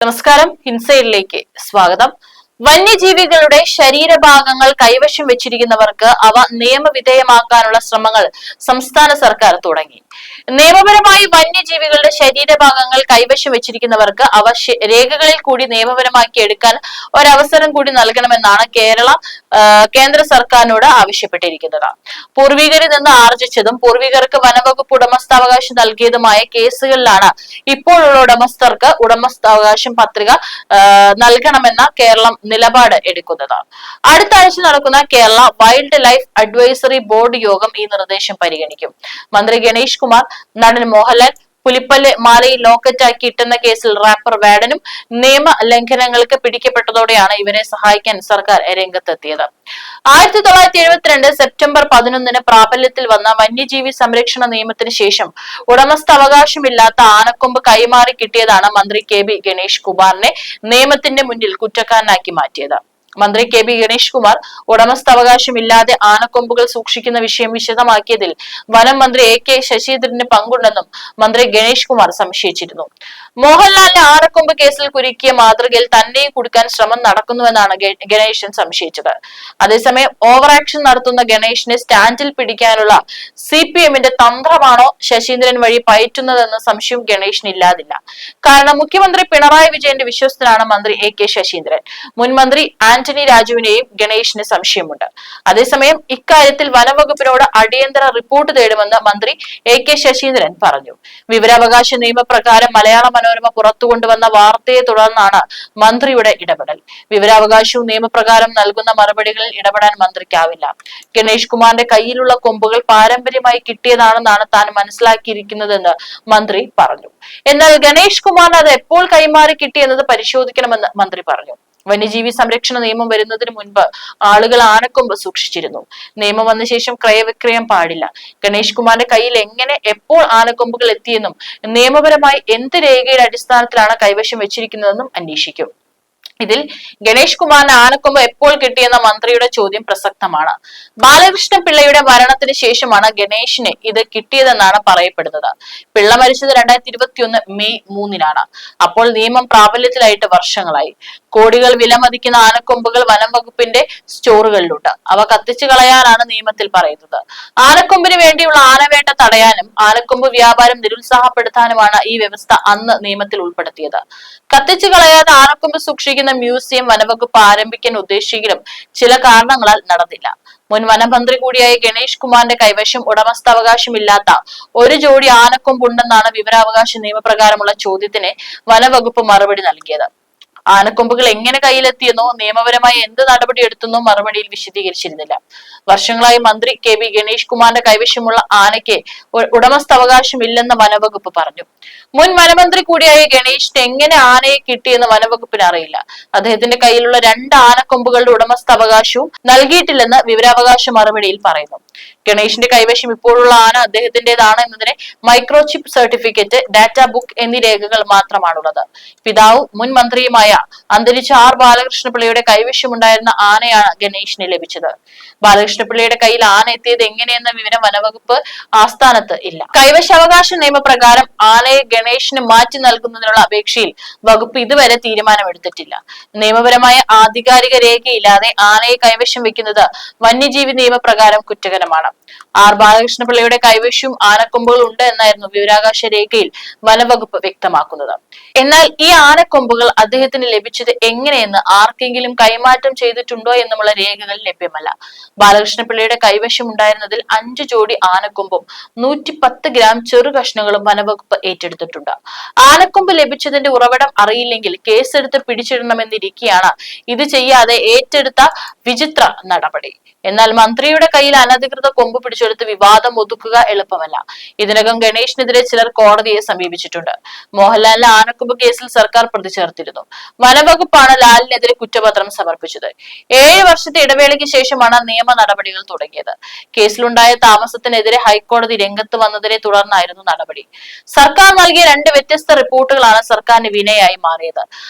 നമസ്കാരം, ഇൻസൈഡിലേക്ക് സ്വാഗതം. വന്യജീവികളുടെ ശരീരഭാഗങ്ങൾ കൈവശം വെച്ചിരിക്കുന്നവർക്ക് അവ നിയമവിധേയമാക്കാനുള്ള ശ്രമങ്ങൾ സംസ്ഥാന സർക്കാർ തുടങ്ങി. നിയമപരമായി വന്യജീവികളുടെ ശരീരഭാഗങ്ങൾ കൈവശം വെച്ചിരിക്കുന്നവർക്ക് അവ രേഖകളിൽ കൂടി നിയമപരമാക്കി എടുക്കാൻ ഒരവസരം കൂടി നൽകണമെന്നാണ് കേന്ദ്ര സർക്കാരിനോട് ആവശ്യപ്പെട്ടിരിക്കുന്നത്. പൂർവികരിൽ നിന്ന് ആർജിച്ചതും പൂർവികർക്ക് വനവകുപ്പ് ഉടമസ്ഥാവകാശം നൽകിയതുമായ കേസുകളിലാണ് ഇപ്പോഴുള്ള ഉടമസ്ഥർക്ക് ഉടമസ്ഥാവകാശം പത്രിക നൽകണമെന്ന കേരളം നിലപാട് എടുക്കുന്നത്. അടുത്ത ആഴ്ച നടക്കുന്ന Kerala wild life advisory board യോഗം ഈ നിർദ്ദേശം പരിഗണിക്കും. മന്ത്രി ഗണേഷ് കുമാർ, നടൻ മോഹൻലാൽ പുലിപ്പല്ല് മാലയിൽ ലോക്കറ്റാക്കി ഇട്ടെന്ന കേസിൽ റാപ്പർ വേടനും നിയമ ലംഘനങ്ങൾക്ക് പിടിക്കപ്പെട്ടതോടെയാണ് ഇവരെ സഹായിക്കാൻ സർക്കാർ രംഗത്തെത്തിയത്. 1972 സെപ്റ്റംബർ 11 പ്രാബല്യത്തിൽ വന്ന വന്യജീവി സംരക്ഷണ നിയമത്തിന് ശേഷം ഉടമസ്ഥാവകാശമില്ലാത്ത ആനക്കൊമ്പ് കൈമാറി കിട്ടിയതാണ് മന്ത്രി കെ.ബി. ഗണേഷ് കുമാറിനെ നിയമത്തിന്റെ മുന്നിൽ കുറ്റക്കാരനാക്കി മാറ്റിയത്. മന്ത്രി കെ.ബി. ഗണേഷ് കുമാർ ഉടമസ്ഥാവകാശമില്ലാതെ ആനക്കൊമ്പുകൾ സൂക്ഷിക്കുന്ന വിഷയം വിശദമാക്കിയതിൽ വനം മന്ത്രി എ.കെ. ശശീന്ദ്രന് പങ്കുണ്ടെന്നും മന്ത്രി ഗണേഷ് കുമാർ സംശയിച്ചിരുന്നു. മോഹൻലാലിന്റെ ആനക്കൊമ്പ് കേസിൽ കുരുക്കിയ മാതൃകയിൽ തന്നെയും കുടുക്കാൻ ശ്രമം നടക്കുന്നുവെന്നാണ് ഗണേശൻ സംശയിച്ചത്. അതേസമയം ഓവർ ആക്ഷൻ നടത്തുന്ന ഗണേഷിനെ സ്റ്റാൻഡിൽ പിടിക്കാനുള്ള CPM-ന്റെ തന്ത്രമാണോ ശശീന്ദ്രൻ വഴി പയറ്റുന്നതെന്ന സംശയം ഗണേഷിന് ഇല്ലാതില്ല. കാരണം മുഖ്യമന്ത്രി പിണറായി വിജയന്റെ വിശ്വസ്തനാണ് മന്ത്രി എ.കെ. ശശീന്ദ്രൻ. മുൻ മന്ത്രി ആന്റണി രാജുവിനെയും ഗണേഷിന് സംശയമുണ്ട്. അതേസമയം ഇക്കാര്യത്തിൽ വനംവകുപ്പിനോട് അടിയന്തര റിപ്പോർട്ട് തേടുമെന്ന് മന്ത്രി എ.കെ. ശശീന്ദ്രൻ പറഞ്ഞു. വിവരാവകാശ നിയമപ്രകാരം മലയാള മനോരമ പുറത്തുകൊണ്ടുവന്ന വാർത്തയെ തുടർന്നാണ് മന്ത്രിയുടെ ഇടപെടൽ. വിവരാവകാശവും നിയമപ്രകാരം നൽകുന്ന മറുപടികളിൽ ഇടപെടാൻ മന്ത്രിക്കാവില്ല. ഗണേഷ് കുമാറിന്റെ കയ്യിലുള്ള കൊമ്പുകൾ പാരമ്പര്യമായി കിട്ടിയതാണെന്നാണ് താൻ മനസ്സിലാക്കിയിരിക്കുന്നതെന്ന് മന്ത്രി പറഞ്ഞു. എന്നാൽ ഗണേഷ് കുമാറിന് അത് എപ്പോൾ കൈമാറി കിട്ടിയെന്നത് പരിശോധിക്കണമെന്ന് മന്ത്രി പറഞ്ഞു. വന്യജീവി സംരക്ഷണ നിയമം വരുന്നതിന് മുൻപ് ആളുകൾ ആനക്കൊമ്പ് സൂക്ഷിച്ചിരുന്നു. നിയമം വന്ന ശേഷം ക്രയവിക്രയം പാടില്ല. ഗണേഷ് കുമാറിന്റെ കയ്യിൽ എങ്ങനെ എപ്പോൾ ആനക്കൊമ്പുകൾ എത്തിയെന്നും നിയമപരമായി എന്ത് രേഖയുടെ അടിസ്ഥാനത്തിലാണ് കൈവശം വെച്ചിരിക്കുന്നതെന്നും അന്വേഷിക്കും. ഇതിൽ ഗണേഷ് കുമാറിന് ആനക്കൊമ്പ് എപ്പോൾ കിട്ടിയെന്ന മന്ത്രിയുടെ ചോദ്യം പ്രസക്തമാണ്. ബാലകൃഷ്ണ പിള്ളയുടെ മരണത്തിന് ശേഷമാണ് ഗണേഷിന് ഇത് കിട്ടിയതെന്നാണ് പറയപ്പെടുന്നത്. പിള്ള മരിച്ചത് 2021 മെയ് 3-നാണ്. അപ്പോൾ നിയമം പ്രാബല്യത്തിലായിട്ട് വർഷങ്ങളായി. കോടികൾ വിലമതിക്കുന്ന ആനക്കൊമ്പുകൾ വനം വകുപ്പിന്റെ സ്റ്റോറുകളിലുണ്ട്. അവ കത്തിച്ചു കളയാനാണ് നിയമത്തിൽ പറയുന്നത്. ആനക്കൊമ്പിന് വേണ്ടിയുള്ള ആനവേട്ട തടയാനും ആനക്കൊമ്പ് വ്യാപാരം നിരുത്സാഹപ്പെടുത്താനുമാണ് ഈ വ്യവസ്ഥ അന്ന് നിയമത്തിൽ ഉൾപ്പെടുത്തിയത്. കത്തിച്ചു കളയാതെ ആനക്കൊമ്പ് സൂക്ഷിക്കുന്ന മ്യൂസിയം വനവകുപ്പ് ആരംഭിക്കാൻ ഉദ്ദേശിച്ചെങ്കിലും ചില കാരണങ്ങളാൽ നടന്നില്ല. മുൻ വനമന്ത്രി കൂടിയായ ഗണേഷ് കുമാറിന്റെ കൈവശം ഉടമസ്ഥാവകാശമില്ലാത്ത ഒരു ജോഡി ആനക്കൊമ്പുണ്ടെന്നാണ് വിവരാവകാശ നിയമപ്രകാരമുള്ള ചോദ്യത്തിന് വനവകുപ്പ് മറുപടി നൽകിയത്. ആനക്കൊമ്പുകൾ എങ്ങനെ കയ്യിലെത്തിയെന്നോ നിയമപരമായി എന്ത് നടപടി എടുത്തെന്നോ മറുപടിയിൽ വിശദീകരിച്ചിരുന്നില്ല. വർഷങ്ങളായി മന്ത്രി കെ.ബി. ഗണേഷ് കുമാറിന്റെ കൈവശമുള്ള ആനയ്ക്ക് ഉടമസ്ഥാവകാശമില്ലെന്ന് വനവകുപ്പ് പറഞ്ഞു. മുൻ വനമന്ത്രി കൂടിയായ ഗണേഷിന് എങ്ങനെ ആനയെ കിട്ടിയെന്ന് വനവകുപ്പിന് അറിയില്ല. അദ്ദേഹത്തിന്റെ കയ്യിലുള്ള 2 ആനക്കൊമ്പുകളുടെ ഉടമസ്ഥാവകാശവും നൽകിയിട്ടില്ലെന്ന് വിവരാവകാശ മറുപടിയിൽ പറയുന്നു. ഗണേഷിന്റെ കൈവശം ഇപ്പോഴുള്ള ആന അദ്ദേഹത്തിന്റേതാണ് എന്നതിന് മൈക്രോചിപ്പ് സർട്ടിഫിക്കറ്റ്, ഡാറ്റാ ബുക്ക് എന്നീ രേഖകൾ മാത്രമാണുള്ളത്. പിതാവും മുൻ മന്ത്രിയുമായ അന്തരിച്ച ആർ ബാലകൃഷ്ണപിള്ളയുടെ കൈവശമുണ്ടായിരുന്ന ആനയാണ് ഗണേഷിന് ലഭിച്ചത്. ബാലകൃഷ്ണപിള്ളയുടെ കയ്യിൽ ആന എത്തിയത് എങ്ങനെയെന്ന വിവരം വനവകുപ്പ് ആസ്ഥാനത്ത് ഇല്ല. കൈവശാവകാശ നിയമപ്രകാരം ആനയെ ഗണേഷിന് മാറ്റി നൽകുന്നതിനുള്ള അപേക്ഷയിൽ വകുപ്പ് ഇതുവരെ തീരുമാനമെടുത്തിട്ടില്ല. നിയമപരമായ ആധികാരിക രേഖയില്ലാതെ ആനയെ കൈവശം വെക്കുന്നത് വന്യജീവി നിയമപ്രകാരം കുറ്റകരമാണ്. ആർ ബാലകൃഷ്ണപിള്ളയുടെ കൈവശവും ആനക്കൊമ്പുകൾ ഉണ്ട് എന്നായിരുന്നു വിവരാവകാശ രേഖയിൽ വനവകുപ്പ് വ്യക്തമാക്കുന്നത്. എന്നാൽ ഈ ആനക്കൊമ്പുകൾ അദ്ദേഹത്തിന് ലഭിച്ചത് എങ്ങനെയെന്ന് ആർക്കെങ്കിലും കൈമാറ്റം ചെയ്തിട്ടുണ്ടോ എന്നുമുള്ള രേഖകൾ ലഭ്യമല്ല. ബാലകൃഷ്ണപിള്ളയുടെ കൈവശം ഉണ്ടായിരുന്നതിൽ 5 ജോഡി ആനക്കൊമ്പും 110 ഗ്രാം ചെറു കഷ്ണങ്ങളും വനവകുപ്പ് ഏറ്റെടുത്തിട്ടുണ്ട്. ആനക്കൊമ്പ് ലഭിച്ചതിന്റെ ഉറവിടം അറിയില്ലെങ്കിൽ കേസെടുത്ത് പിടിച്ചിടണമെന്നിരിക്കെയാണ് ഇത് ചെയ്യാതെ ഏറ്റെടുത്ത വിചിത്ര നടപടി. എന്നാൽ മന്ത്രിയുടെ കയ്യിൽ അനധികൃത കൊമ്പ് പിടിച്ചെടുത്ത് വിവാദം ഒതുക്കുക എളുപ്പമല്ല. ഇതിനകം ഗണേഷിനെതിരെ ചിലർ കോടതിയെ സമീപിച്ചിട്ടുണ്ട്. മോഹൻലാലിന്റെ ആനക്കൊമ്പ് കേസിൽ സർക്കാർ പ്രതി ചേർത്തിരുന്നു. വനവകുപ്പാണ് ലാലിനെതിരെ കുറ്റപത്രം സമർപ്പിച്ചത്. 7 വർഷത്തെ ഇടവേളയ്ക്ക് ശേഷമാണ് നിയമ നടപടികൾ തുടങ്ങിയത്. കേസിലുണ്ടായ താമസത്തിനെതിരെ ഹൈക്കോടതി രംഗത്ത് വന്നതിനെ തുടർന്നായിരുന്നു നടപടി. സർക്കാർ നൽകിയ 2 വ്യത്യസ്ത റിപ്പോർട്ടുകളാണ് സർക്കാരിന് വിനയായി മാറിയത്.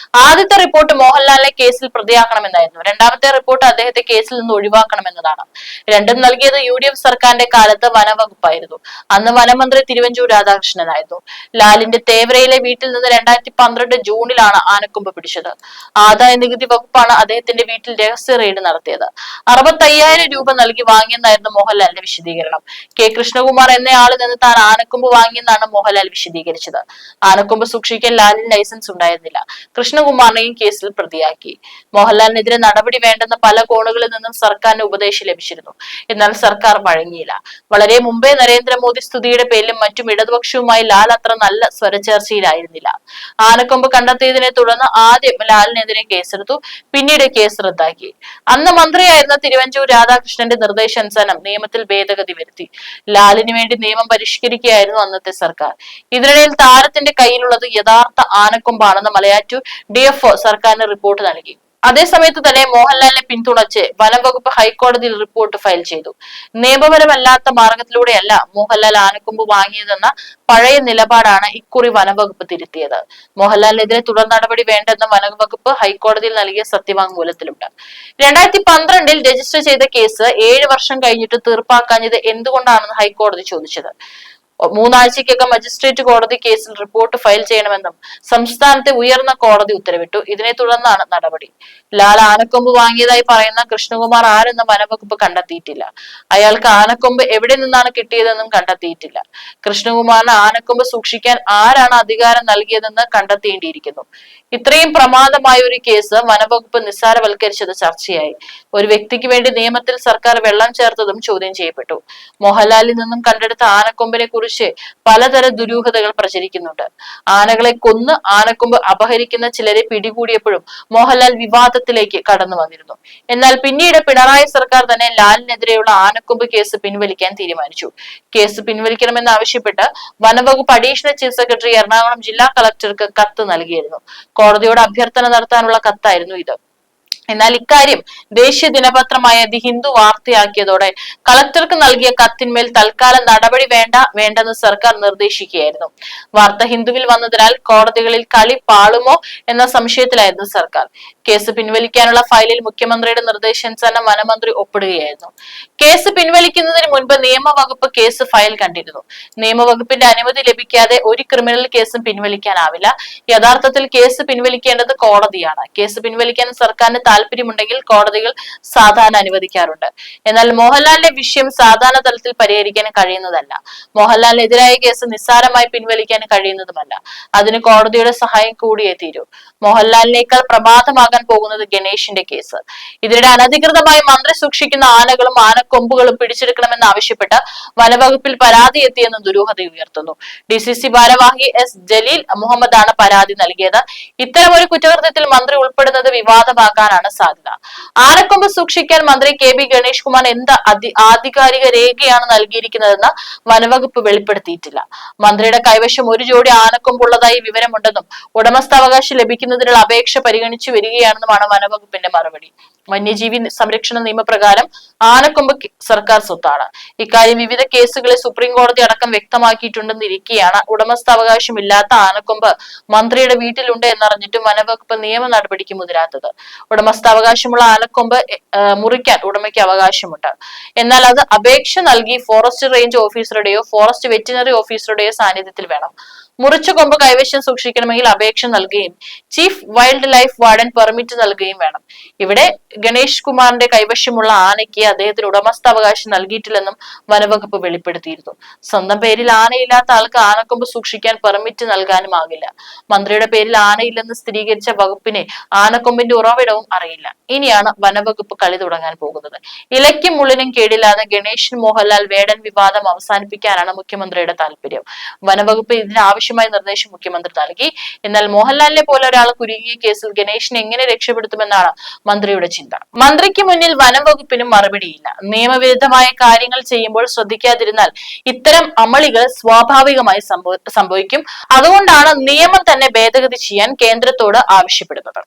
ആദ്യത്തെ റിപ്പോർട്ട് മോഹൻലാലിനെ കേസിൽ പ്രതിയാക്കണമെന്നായിരുന്നു. രണ്ടാമത്തെ റിപ്പോർട്ട് അദ്ദേഹത്തെ കേസിൽ നിന്ന് ഒഴിവാക്കണമെന്നതാണ്. രണ്ടും നൽകിയത് യു UDF സർക്കാരിന്റെ കാലത്ത് വനവകുപ്പായിരുന്നു. അന്ന് വനമന്ത്രി തിരുവഞ്ചൂർ രാധാകൃഷ്ണനായിരുന്നു. ലാലിന്റെ തേവരയിലെ വീട്ടിൽ നിന്ന് 2012 ജൂണിലാണ് ആനക്കൊമ്പ് പിടിച്ചത്. ആദായ നികുതി വകുപ്പാണ് അദ്ദേഹത്തിന്റെ വീട്ടിൽ രഹസ്യ റെയ്ഡ് നടത്തിയത്. 65,000 രൂപ നൽകി വാങ്ങിയെന്നായിരുന്നു മോഹൻലാലിന്റെ വിശദീകരണം. കെ കൃഷ്ണകുമാർ എന്നയാളിൽ നിന്ന് താൻ ആനക്കൊമ്പ് വാങ്ങിയെന്നാണ് മോഹൻലാൽ വിശദീകരിച്ചത്. ആനക്കൊമ്പ് സൂക്ഷിക്കാൻ ലാലിന് ലൈസൻസ് ഉണ്ടായിരുന്നില്ല. കൃഷ്ണകുമാറിനെയും കേസിൽ പ്രതിയാക്കി. മോഹൻലാലിനെതിരെ നടപടി വേണ്ടെന്ന് പല കോണുകളിൽ നിന്നും സർക്കാരിന് ഉപദേശം ലഭിച്ചിരുന്നു. എന്നാൽ സർക്കാർ വഴങ്ങിയില്ല. വളരെ മുമ്പേ നരേന്ദ്രമോദി സ്തുതിയുടെ പേരിലും മറ്റും ഇടതുപക്ഷവുമായി ലാൽ അത്ര നല്ല സ്വരച്ചേർച്ചയിലായിരുന്നില്ല. ആനക്കൊമ്പ് കണ്ടെത്തിയതിനെ തുടർന്ന് ആദ്യം ലാലിനെതിരെ കേസെടുത്തു. പിന്നീട് കേസ് റദ്ദാക്കി. അന്ന് മന്ത്രിയായിരുന്ന തിരുവഞ്ചൂർ രാധാകൃഷ്ണന്റെ നിർദ്ദേശാനുസരണം നിയമത്തിൽ ഭേദഗതി വരുത്തി. ലാലിന് വേണ്ടി നിയമം പരിഷ്കരിക്കുകയായിരുന്നു അന്നത്തെ സർക്കാർ. ഇതിനിടയിൽ താരത്തിന്റെ കയ്യിലുള്ളത് യഥാർത്ഥ ആനക്കൊമ്പാണെന്ന് മലയാറ്റൂർ DFO സർക്കാരിന് റിപ്പോർട്ട് നൽകി. അതേസമയത്ത് തന്നെ മോഹൻലാലിനെ പിന്തുണച്ച് വനംവകുപ്പ് ഹൈക്കോടതിയിൽ റിപ്പോർട്ട് ഫയൽ ചെയ്തു. നിയമപരമല്ലാത്ത മാർഗത്തിലൂടെയല്ല മോഹൻലാൽ ആനക്കൊമ്പ് വാങ്ങിയതെന്ന പഴയ നിലപാടാണ് ഇക്കുറി വനംവകുപ്പ് തിരുത്തിയത്. മോഹൻലാലിനെതിരെ തുടർ നടപടി വേണ്ടെന്ന് വനംവകുപ്പ് ഹൈക്കോടതിയിൽ നൽകിയ സത്യവാങ്മൂലത്തിലുണ്ട്. 2012 രജിസ്റ്റർ ചെയ്ത കേസ് 7 വർഷം കഴിഞ്ഞിട്ട് തീർപ്പാക്കാഞ്ഞത് എന്തുകൊണ്ടാണെന്ന് ഹൈക്കോടതി ചോദിച്ചത്. 3 ആഴ്ചയ്ക്കകം മജിസ്ട്രേറ്റ് കോടതി കേസിൽ റിപ്പോർട്ട് ഫയൽ ചെയ്യണമെന്നും സംസ്ഥാനത്തെ ഉയർന്ന കോടതി ഉത്തരവിട്ടു. ഇതിനെ തുടർന്നാണ് നടപടി. ലാൽ ആനക്കൊമ്പ് വാങ്ങിയതായി പറയുന്ന കൃഷ്ണകുമാർ ആരെന്ന് വനംവകുപ്പ് കണ്ടെത്തിയിട്ടില്ല. അയാൾക്ക് ആനക്കൊമ്പ് എവിടെ നിന്നാണ് കിട്ടിയതെന്നും കണ്ടെത്തിയിട്ടില്ല. കൃഷ്ണകുമാറിന് ആനക്കൊമ്പ് സൂക്ഷിക്കാൻ ആരാണ് അധികാരം നൽകിയതെന്ന് കണ്ടെത്തേണ്ടിയിരിക്കുന്നു. ഇത്രയും പ്രമാദമായ ഒരു കേസ് വനംവകുപ്പ് നിസ്സാരവൽക്കരിച്ചത് ചർച്ചയായി. ഒരു വ്യക്തിക്ക് വേണ്ടി നിയമത്തിൽ സർക്കാർ വെള്ളം ചേർത്തതും ചോദ്യം ചെയ്യപ്പെട്ടു. മോഹൻലാലിൽ നിന്നും കണ്ടെടുത്ത ആനക്കൊമ്പിനെ കുറിച്ച് പലതര ദുരൂഹതകൾ പ്രചരിക്കുന്നുണ്ട്. ആനകളെ കൊന്ന് ആനക്കൊമ്പ് അപഹരിക്കുന്ന ചിലരെ പിടികൂടിയപ്പോഴും മോഹൻലാൽ വിവാദത്തിലേക്ക് കടന്നു വന്നിരുന്നു. എന്നാൽ പിന്നീട് പിണറായി സർക്കാർ തന്നെ ലാലിനെതിരെയുള്ള ആനക്കൊമ്പ് കേസ് പിൻവലിക്കാൻ തീരുമാനിച്ചു. കേസ് പിൻവലിക്കണമെന്നാവശ്യപ്പെട്ട് വനംവകുപ്പ് അഡീഷണൽ ചീഫ് സെക്രട്ടറി എറണാകുളം ജില്ലാ കളക്ടർക്ക് കത്ത് നൽകിയിരുന്നു. കോടതിയോട് അഭ്യർത്ഥന നടത്താനുള്ള കത്തായിരുന്നു ഇത്. എന്നാൽ ഇക്കാര്യം ദേശീയ ദിനപത്രമായ ദി ഹിന്ദു വാർത്തയാക്കിയതോടെ കളക്ടർക്ക് നൽകിയ കത്തിന്മേൽ തൽക്കാലം നടപടി വേണ്ടെന്ന് സർക്കാർ നിർദ്ദേശിക്കുകയായിരുന്നു. വാർത്ത ഹിന്ദുവിൽ വന്നതിനാൽ കോടതികളിൽ കളി പാളുമോ എന്ന സംശയത്തിലായിരുന്നു സർക്കാർ. കേസ് പിൻവലിക്കാനുള്ള ഫയലിൽ മുഖ്യമന്ത്രിയുടെ നിർദ്ദേശാനുസരണം വനമന്ത്രി ഒപ്പിടുകയായിരുന്നു. കേസ് പിൻവലിക്കുന്നതിന് മുൻപ് നിയമവകുപ്പ് കേസ് ഫയൽ കണ്ടിരുന്നു. നിയമവകുപ്പിന്റെ അനുമതി ലഭിക്കാതെ ഒരു ക്രിമിനൽ കേസും പിൻവലിക്കാനാവില്ല. യഥാർത്ഥത്തിൽ കേസ് പിൻവലിക്കേണ്ടത് കോടതിയാണ്. കേസ് പിൻവലിക്കാൻ സർക്കാരിന് താല്പര്യമുണ്ടെങ്കിൽ കോടതികൾ സാധാരണ അനുവദിക്കാറുണ്ട്. എന്നാൽ മോഹൻലാലിന്റെ വിഷയം സാധാരണ തലത്തിൽ പരിഹരിക്കാൻ കഴിയുന്നതല്ല. മോഹൻലാലിനെതിരായ കേസ് നിസ്സാരമായി പിൻവലിക്കാൻ കഴിയുന്നതുമല്ല. അതിന് കോടതിയുടെ സഹായം കൂടിയേ തീരൂ. മോഹൻലാലിനേക്കാൾ പ്രമാദമാകാൻ പോകുന്നത് ഗണേഷിന്റെ കേസ്. ഇതിനിടെ അനധികൃതമായി മന്ത്രി സൂക്ഷിക്കുന്ന ആനകളും ആനക്കൊമ്പുകളും പിടിച്ചെടുക്കണമെന്ന് ആവശ്യപ്പെട്ട് വനവകുപ്പിൽ പരാതി എത്തിയെന്ന് ദുരൂഹത ഉയർത്തുന്നു. DCC ഭാരവാഹി S ജലീൽ മുഹമ്മദാണ് പരാതി നൽകിയത്. ഇത്തരമൊരു കുറ്റകൃത്യത്തിൽ മന്ത്രി ഉൾപ്പെടുന്നത് വിവാദമാകാനാണ് സാധ്യത. ആനക്കൊമ്പ് സൂക്ഷിക്കാൻ മന്ത്രി KB ഗണേഷ് കുമാർ എന്ത് ആധികാരിക രേഖയാണ് നൽകിയിരിക്കുന്നതെന്ന് വനവകുപ്പ് വെളിപ്പെടുത്തിയിട്ടില്ല. മന്ത്രിയുടെ കൈവശം ഒരു ജോഡി ആനക്കൊമ്പുള്ളതായി വിവരമുണ്ടെന്നും ഉടമസ്ഥാവകാശം ലഭിക്കുന്നതിനുള്ള അപേക്ഷ പരിഗണിച്ചു വരികയാണെന്നുമാണ് വനവകുപ്പിന്റെ മറുപടി. വന്യജീവി സംരക്ഷണ നിയമപ്രകാരം ആനക്കൊമ്പ് സർക്കാർ സ്വത്താണ്. ഇക്കാര്യം വിവിധ കേസുകളിൽ സുപ്രീം കോടതി അടക്കം വ്യക്തമാക്കിയിട്ടുണ്ടെന്നിരിക്കെയാണ് ഉടമസ്ഥാവകാശമില്ലാത്ത ആനക്കൊമ്പ് മന്ത്രിയുടെ വീട്ടിലുണ്ട് എന്നറിഞ്ഞിട്ടും വനവകുപ്പ് നിയമ നടപടിക്ക് മുതിരാത്തത്. ഉടമസ്ഥാവകാശമുള്ള ആനക്കൊമ്പ് മുറിക്കാൻ ഉടമയ്ക്ക് അവകാശമുണ്ട്. എന്നാൽ അത് അപേക്ഷ നൽകി ഫോറസ്റ്റ് റേഞ്ച് ഓഫീസറുടെയോ ഫോറസ്റ്റ് വെറ്റിനറി ഓഫീസറുടെയോ സാന്നിധ്യത്തിൽ വേണം. മുറിച്ച കൊമ്പ് കൈവശം സൂക്ഷിക്കണമെങ്കിൽ അപേക്ഷ നൽകുകയും chief wild life warden permit നൽകുകയും വേണം. ഇവിടെ ഗണേഷ് കുമാറിന്റെ കൈവശമുള്ള ആനയ്ക്ക് അദ്ദേഹത്തിന് ഉടമസ്ഥാവകാശം നൽകിയിട്ടില്ലെന്നും വനവകുപ്പ് വെളിപ്പെടുത്തിയിരുന്നു. സ്വന്തം പേരിൽ ആനയില്ലാത്ത ആൾക്ക് ആനക്കൊമ്പ് സൂക്ഷിക്കാൻ പെർമിറ്റ് നൽകാനുമാകില്ല. മന്ത്രിയുടെ പേരിൽ ആനയില്ലെന്ന് സ്ഥിരീകരിച്ച വകുപ്പിനെ ആനക്കൊമ്പിന്റെ ഉറവിടവും അറിയില്ല. ഇനിയാണ് വനവകുപ്പ് കളി തുടങ്ങാൻ പോകുന്നത്. ഇലയ്ക്കും മുള്ളിനും കേടില്ലാതെ ഗണേശൻ മോഹൻലാൽ വേടൻ വിവാദം അവസാനിപ്പിക്കാനാണ് മുഖ്യമന്ത്രിയുടെ താല്പര്യം. വനവകുപ്പ് ഇതിന് ആവശ്യമായ നിർദ്ദേശം മുഖ്യമന്ത്രി നൽകി. എന്നാൽ മോഹൻലാലിനെ പോലെ ഒരാൾ കുരുങ്ങിയ കേസിൽ ഗണേഷിനെ എങ്ങനെ രക്ഷപ്പെടുത്തുമെന്നാണ് മന്ത്രിയുടെ ചിന്ത. മന്ത്രിക്ക് മുന്നിൽ വനംവകുപ്പിനും മറുപടിയില്ല. നിയമവിരുദ്ധമായ കാര്യങ്ങൾ ചെയ്യുമ്പോൾ ശ്രദ്ധിക്കാതിരുന്നാൽ ഇത്തരം അമളികൾ സ്വാഭാവികമായി സംഭവിക്കും. അതുകൊണ്ടാണ് നിയമം തന്നെ ഭേദഗതി ചെയ്യാൻ കേന്ദ്രത്തോട് ആവശ്യപ്പെടുന്നത്.